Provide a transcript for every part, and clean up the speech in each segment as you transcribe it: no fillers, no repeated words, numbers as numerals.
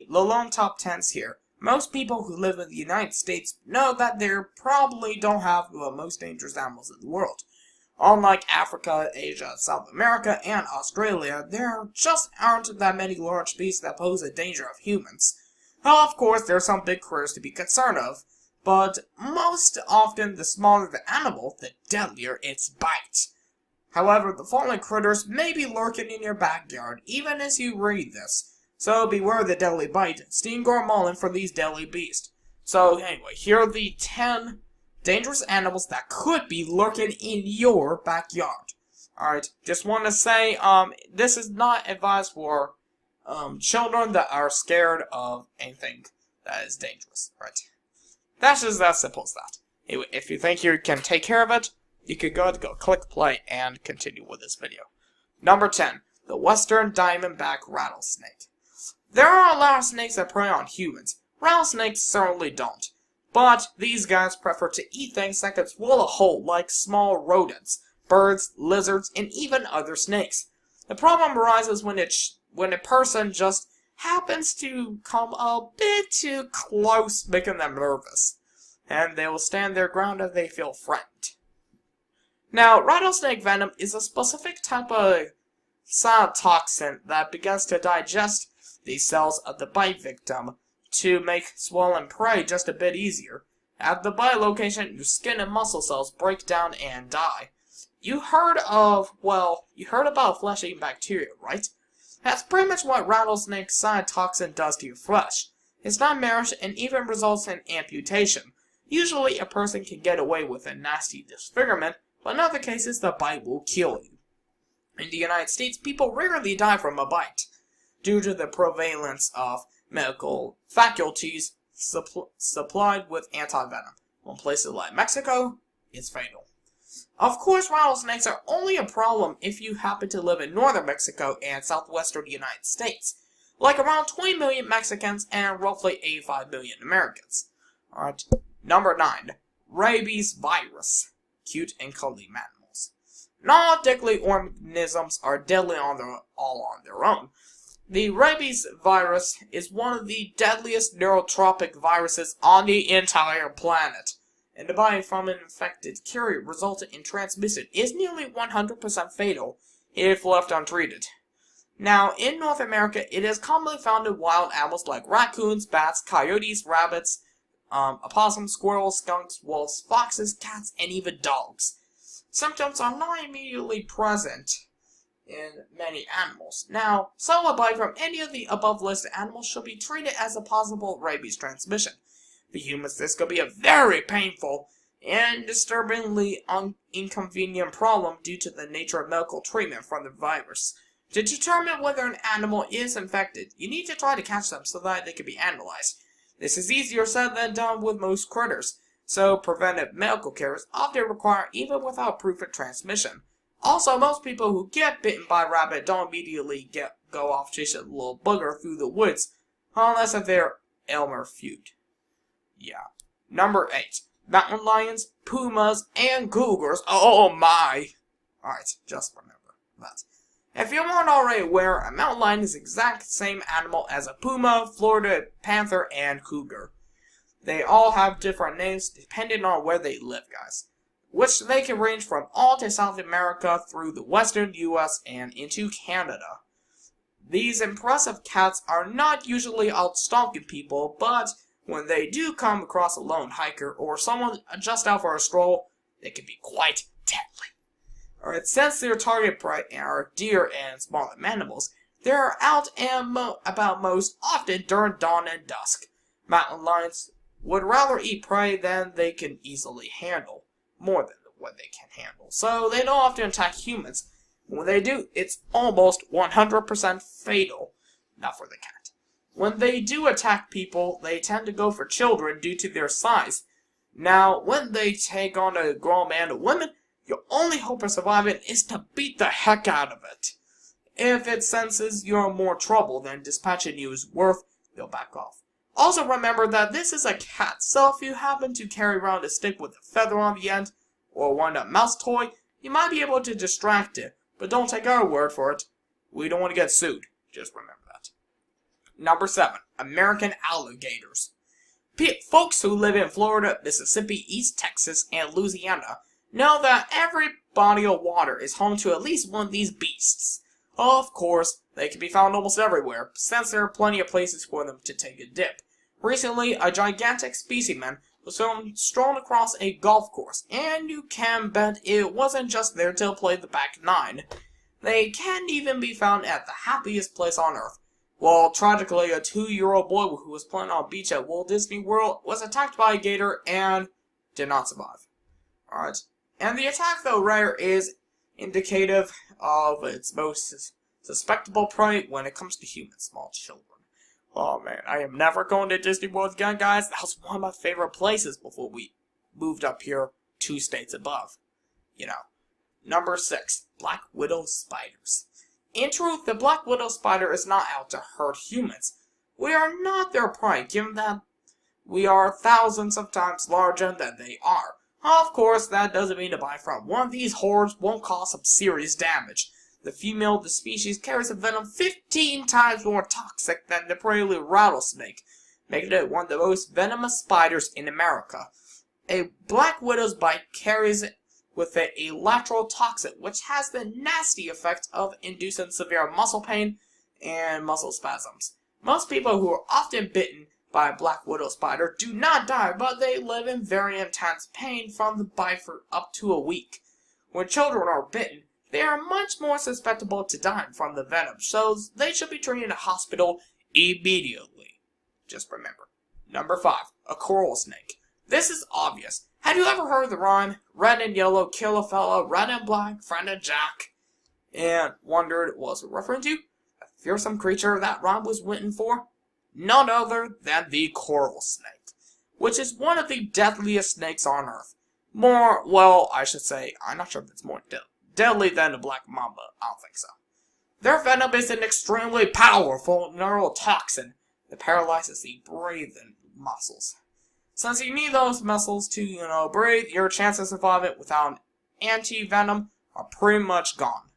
the lone top 10s here. Most people who live in the United States know that they probably don't have the most dangerous animals in the world. Unlike Africa, Asia, South America, and Australia, there just aren't that many large beasts that pose a danger of humans. Well, of course, there are some big critters to be concerned of, but most often the smaller the animal, the deadlier its bite. However, the following critters may be lurking in your backyard, even as you read this. So beware the deadly bite. Steam Gormallin for these deadly beasts. So anyway, here are the 10 dangerous animals that could be lurking in your backyard. Alright, just want to say, this is not advice for children that are scared of anything that is dangerous. Right? That's just as simple as that. Anyway, if you think you can take care of it, you could go click play and continue with this video. Number 10. The Western Diamondback Rattlesnake. There are a lot of snakes that prey on humans. Rattlesnakes certainly don't. But these guys prefer to eat things that could swallow whole, like small rodents, birds, lizards, and even other snakes. The problem arises when a person just happens to come a bit too close, making them nervous. And they will stand their ground if they feel threatened. Now, rattlesnake venom is a specific type of cytotoxin that begins to digest the cells of the bite victim to make swollen prey just a bit easier. At the bite location, your skin and muscle cells break down and die. You heard about flesh-eating bacteria, right? That's pretty much what rattlesnake cytotoxin does to your flesh. It's not nourished and even results in amputation. Usually, a person can get away with a nasty disfigurement, but in other cases, the bite will kill you. In the United States, people rarely die from a bite, due to the prevalence of medical faculties supplied with anti-venom. In places like Mexico, it's fatal. Of course, rattlesnakes are only a problem if you happen to live in northern Mexico and southwestern United States, like around 20 million Mexicans and roughly 85 million Americans. Alright, number 9. Rabies virus. Cute and cuddly animals. Not all deadly organisms are deadly all on their own. The rabies virus is one of the deadliest neurotropic viruses on the entire planet, and the bite from an infected carrier resulting in transmission is nearly 100% fatal if left untreated. Now, in North America, it is commonly found in wild animals like raccoons, bats, coyotes, rabbits, opossums, squirrels, skunks, wolves, foxes, cats, and even dogs. Symptoms are not immediately present in many animals. Now, a bite from any of the above listed animals should be treated as a possible rabies transmission. For humans, this could be a very painful and disturbingly inconvenient problem due to the nature of medical treatment from the virus. To determine whether an animal is infected, you need to try to catch them so that they can be analyzed. This is easier said than done with most critters, so preventive medical care is often required even without proof of transmission. Also, most people who get bitten by a rabbit don't immediately go off chasing a little booger through the woods, unless if they're Elmer Fudd. Yeah. Number 8. Mountain lions, pumas, and cougars. Oh my! Alright, just remember that. If you weren't already aware, a mountain lion is the exact same animal as a puma, Florida panther, and cougar. They all have different names depending on where they live, guys, which they can range from all to South America through the western US and into Canada. These impressive cats are not usually out stalking people, but when they do come across a lone hiker or someone just out for a stroll, they can be quite deadly. Alright, since their target prey are deer and smaller mammals, they are out and about most often during dawn and dusk. Mountain lions would rather eat prey than they can easily handle, more than what they can handle, so they don't often attack humans. When they do, it's almost 100% fatal. Not for the cat. When they do attack people, they tend to go for children due to their size. Now, when they take on a grown man or woman, your only hope of surviving is to beat the heck out of it. If it senses you're in more trouble than dispatching you is worth, they'll back off. Also remember that this is a cat, so if you happen to carry around a stick with a feather on the end, or a wound-up mouse toy, you might be able to distract it, but don't take our word for it. We don't want to get sued. Just remember that. Number 7. American alligators. Folks who live in Florida, Mississippi, East Texas, and Louisiana know that every body of water is home to at least one of these beasts. Of course, they can be found almost everywhere, since there are plenty of places for them to take a dip. Recently, a gigantic specimen was found strewn across a golf course, and you can bet it wasn't just there to play the back nine. They can even be found at the happiest place on earth. Well, tragically, a 2-year-old boy who was playing on a beach at Walt Disney World was attacked by a gator and did not survive. Alright. And the attack, though rare, is indicative of its most suspectable prey when it comes to human small children. Oh man, I am never going to Disney World again, guys. That was one of my favorite places before we moved up here 2 states above. You know. Number 6. Black Widow Spiders. In truth, the Black Widow spider is not out to hurt humans. We are not their prey, given that we are thousands of times larger than they are. Of course, that doesn't mean to buy from one of these hordes won't cause some serious damage. The female of the species carries a venom 15 times more toxic than the prelude rattlesnake, making it one of the most venomous spiders in America. A Black Widow's bite carries with it a lateral toxin, which has the nasty effect of inducing severe muscle pain and muscle spasms. Most people who are often bitten by a Black Widow spider do not die, but they live in very intense pain from the bite for up to a week. When children are bitten, they are much more susceptible to dying from the venom, so they should be treated in a hospital immediately. Just remember. Number 5. A coral snake. This is obvious. Have you ever heard the rhyme, red and yellow kill a fella, red and black, friend of Jack? And wondered what was it referring to? A fearsome creature that rhyme was written for? None other than the coral snake, which is one of the deadliest snakes on earth. I should say, I'm not sure if it's more deadly than the black mamba. I don't think so. Their venom is an extremely powerful neurotoxin that paralyzes the breathing muscles. Since you need those muscles to, breathe, your chances of surviving without anti-venom are pretty much gone.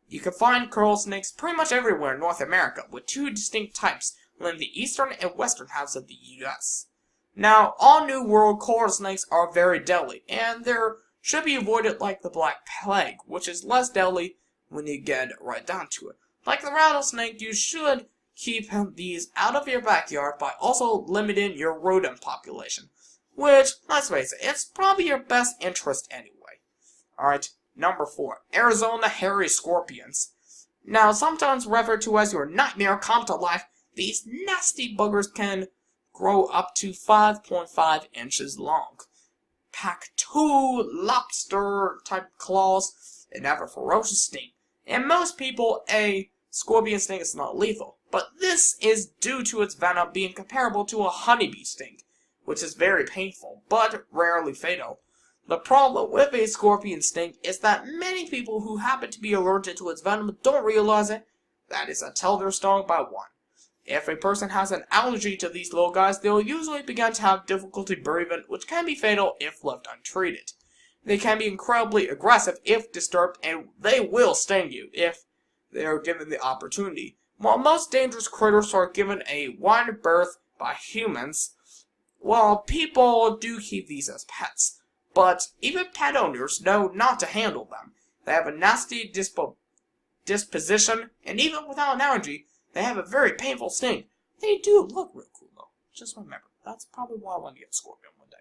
You can find coral snakes pretty much everywhere in North America, with 2 distinct types in the eastern and western halves of the U.S. Now, all New World coral snakes are very deadly, and they should be avoided like the Black Plague, which is less deadly when you get right down to it. Like the rattlesnake, you should keep these out of your backyard by also limiting your rodent population. Which, let's face it, it's probably your best interest anyway. Alright, number 4. Arizona hairy scorpions. Now, sometimes referred to as your nightmare come to life, these nasty buggers can grow up to 5.5 inches long. Pack 2 lobster-type claws and have a ferocious sting. And most people, a scorpion sting is not lethal. But this is due to its venom being comparable to a honeybee sting, which is very painful, but rarely fatal. The problem with a scorpion sting is that many people who happen to be allergic to its venom don't realize it, that is until they're stung by one. If a person has an allergy to these little guys, they'll usually begin to have difficulty breathing, which can be fatal if left untreated. They can be incredibly aggressive if disturbed, and they will sting you if they are given the opportunity. While most dangerous critters are given a wide berth by humans, people do keep these as pets. But even pet owners know not to handle them. They have a nasty disposition, and even without an allergy, they have a very painful sting. They do look real cool, though. Just remember, that's probably why I want to get a scorpion one day.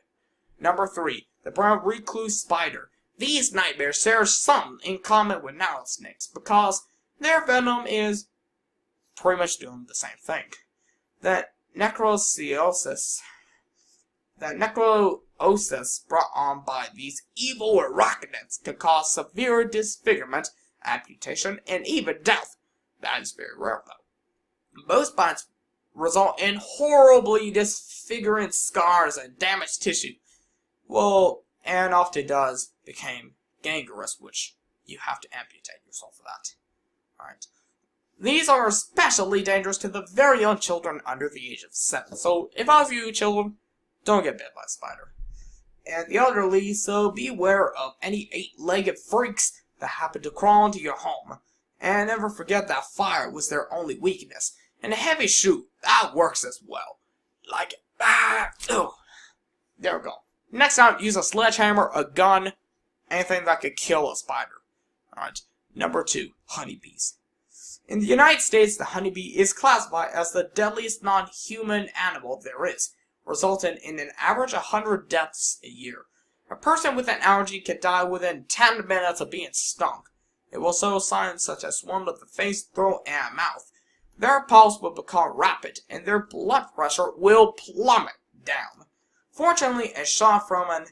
Number 3. The brown recluse spider. These nightmares share something in common with rattlesnakes, because their venom is pretty much doing the same thing. That necrosis brought on by these evil arachnids can cause severe disfigurement, amputation, and even death. That is very rare, though. Most bites result in horribly disfiguring scars and damaged tissue. And often does become gangrenous, which you have to amputate yourself for that. Alright. These are especially dangerous to the very young children under the age of 7. So, if I was you children, don't get bit by a spider. And the elderly, so beware of any 8-legged freaks that happen to crawl into your home. And never forget that fire was their only weakness. And a heavy shoe, that works as well. Like, there we go. Next time, use a sledgehammer, a gun, anything that could kill a spider. Alright, number 2, honeybees. In the United States, the honeybee is classified as the deadliest non-human animal there is, resulting in an average of 100 deaths a year. A person with an allergy could die within 10 minutes of being stung. It will show signs such as swelling of the face, throat, and mouth. Their pulse will become rapid, and their blood pressure will plummet down. Fortunately, a shot from an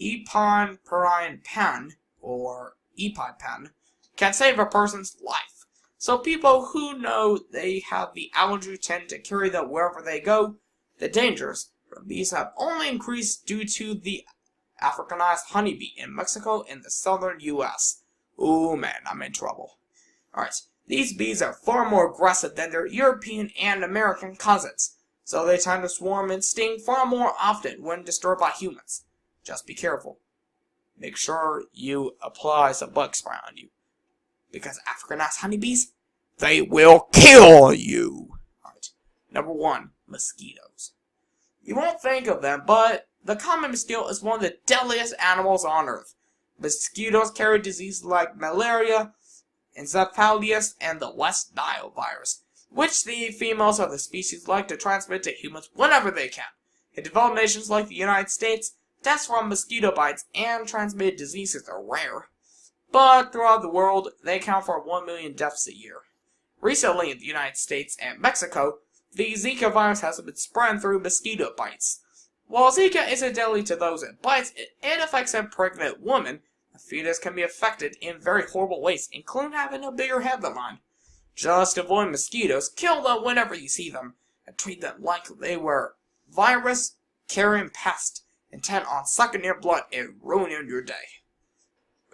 epinephrine pen, or EpiPen, can save a person's life. So people who know they have the allergy tend to carry them wherever they go. The dangers from bees have only increased due to the Africanized honeybee in Mexico and the southern U.S. Ooh man, I'm in trouble. Alright, these bees are far more aggressive than their European and American cousins, so they tend to swarm and sting far more often when disturbed by humans. Just be careful. Make sure you apply some bug spray on you, because Africanized honeybees, they will kill you. Alright, number 1, mosquitoes. You won't think of them, but the common mosquito is one of the deadliest animals on Earth. Mosquitoes carry diseases like malaria, encephalitis, and the West Nile virus, which the females of the species like to transmit to humans whenever they can. In developed nations like the United States, deaths from mosquito bites and transmitted diseases are rare. But throughout the world, they account for 1 million deaths a year. Recently in the United States and Mexico, the Zika virus has been spread through mosquito bites. While Zika isn't deadly to those it bites, it affects a pregnant woman. A fetus can be affected in very horrible ways, including having a bigger head than mine. Just avoid mosquitoes, kill them whenever you see them, and treat them like they were virus-carrying pests, intent on sucking your blood and ruining your day.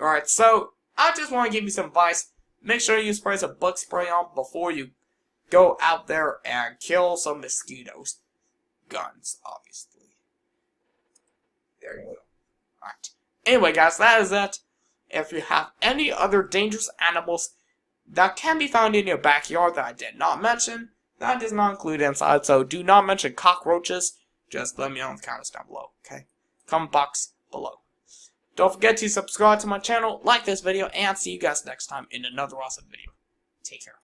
Alright, so I just want to give you some advice. Make sure you spray some bug spray on before you go out there and kill some mosquitoes. Guns, obviously. There you go. Alright. Anyway, guys, that is it. If you have any other dangerous animals that can be found in your backyard that I did not mention, that does not include inside, so do not mention cockroaches. Just let me know in the comments down below, okay? Comment box below. Don't forget to subscribe to my channel, like this video, and see you guys next time in another awesome video. Take care.